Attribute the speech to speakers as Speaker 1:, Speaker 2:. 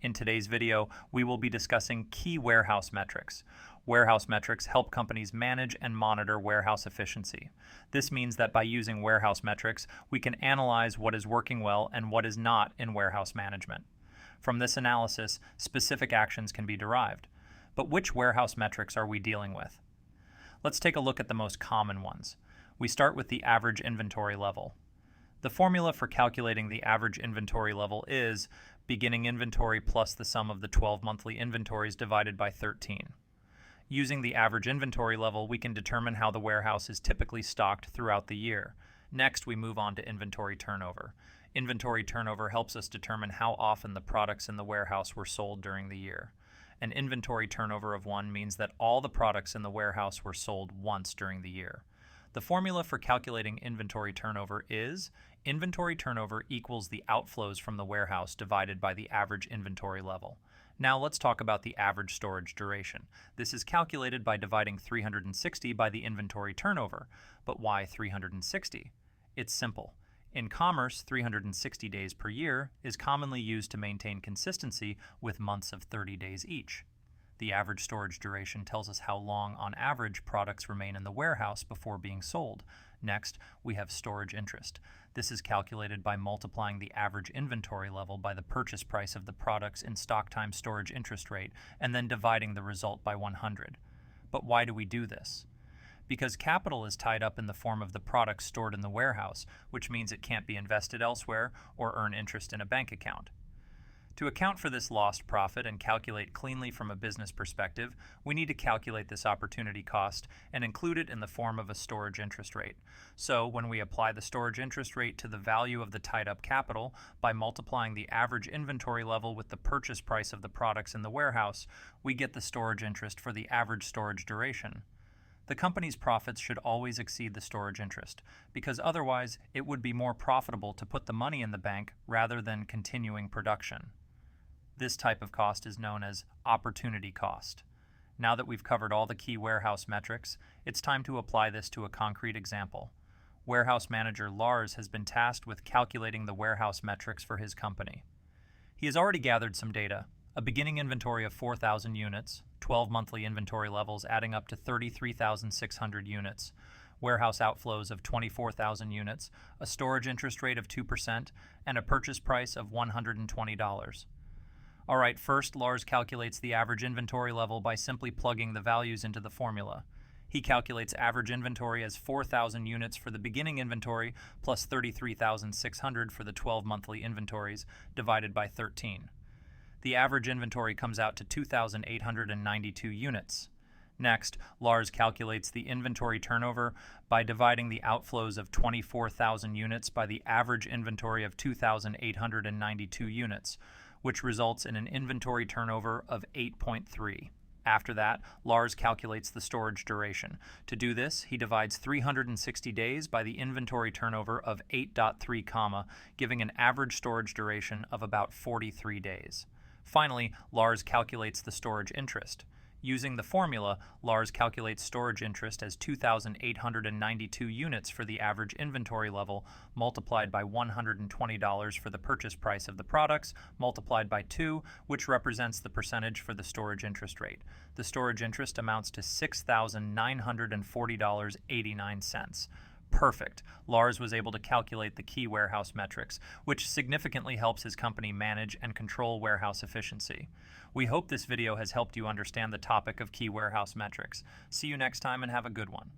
Speaker 1: In today's video, we will be discussing key warehouse metrics. Warehouse metrics help companies manage and monitor warehouse efficiency. This means that by using warehouse metrics, we can analyze what is working well and what is not in warehouse management. From this analysis, specific actions can be derived. But which warehouse metrics are we dealing with? Let's take a look at the most common ones. We start with the average inventory level. The formula for calculating the average inventory level is beginning inventory plus the sum of the 12 monthly inventories divided by 13. Using the average inventory level, we can determine how the warehouse is typically stocked throughout the year. Next, we move on to inventory turnover. Inventory turnover helps us determine how often the products in the warehouse were sold during the year. An inventory turnover of 1 means that all the products in the warehouse were sold once during the year. The formula for calculating inventory turnover is inventory turnover equals the outflows from the warehouse divided by the average inventory level. Now let's talk about the average storage duration. This is calculated by dividing 360 by the inventory turnover. But why 360? It's simple. In commerce, 360 days per year is commonly used to maintain consistency with months of 30 days each. The average storage duration tells us how long, on average, products remain in the warehouse before being sold. Next, we have storage interest. This is calculated by multiplying the average inventory level by the purchase price of the products in stock times storage interest rate, and then dividing the result by 100. But why do we do this? Because capital is tied up in the form of the products stored in the warehouse, which means it can't be invested elsewhere or earn interest in a bank account. To account for this lost profit and calculate cleanly from a business perspective, we need to calculate this opportunity cost and include it in the form of a storage interest rate. So when we apply the storage interest rate to the value of the tied-up capital by multiplying the average inventory level with the purchase price of the products in the warehouse, we get the storage interest for the average storage duration. The company's profits should always exceed the storage interest, because otherwise it would be more profitable to put the money in the bank rather than continuing production. This type of cost is known as opportunity cost. Now that we've covered all the key warehouse metrics, it's time to apply this to a concrete example. Warehouse manager Lars has been tasked with calculating the warehouse metrics for his company. He has already gathered some data: a beginning inventory of 4,000 units, 12 monthly inventory levels adding up to 33,600 units, warehouse outflows of 24,000 units, a storage interest rate of 2%, and a purchase price of $120. All right, first, Lars calculates the average inventory level by simply plugging the values into the formula. He calculates average inventory as 4,000 units for the beginning inventory plus 33,600 for the 12 monthly inventories divided by 13. The average inventory comes out to 2,892 units. Next, Lars calculates the inventory turnover by dividing the outflows of 24,000 units by the average inventory of 2,892 units, which results in an inventory turnover of 8.3. After that, Lars calculates the storage duration. To do this, he divides 360 days by the inventory turnover of 8.3, giving an average storage duration of about 43 days. Finally, Lars calculates the storage interest. Using the formula, Lars calculates storage interest as 2,892 units for the average inventory level, multiplied by $120 for the purchase price of the products, multiplied by 2, which represents the percentage for the storage interest rate. The storage interest amounts to $6,940.89. Perfect. Lars was able to calculate the key warehouse metrics, which significantly helps his company manage and control warehouse efficiency. We hope this video has helped you understand the topic of key warehouse metrics. See you next time and have a good one.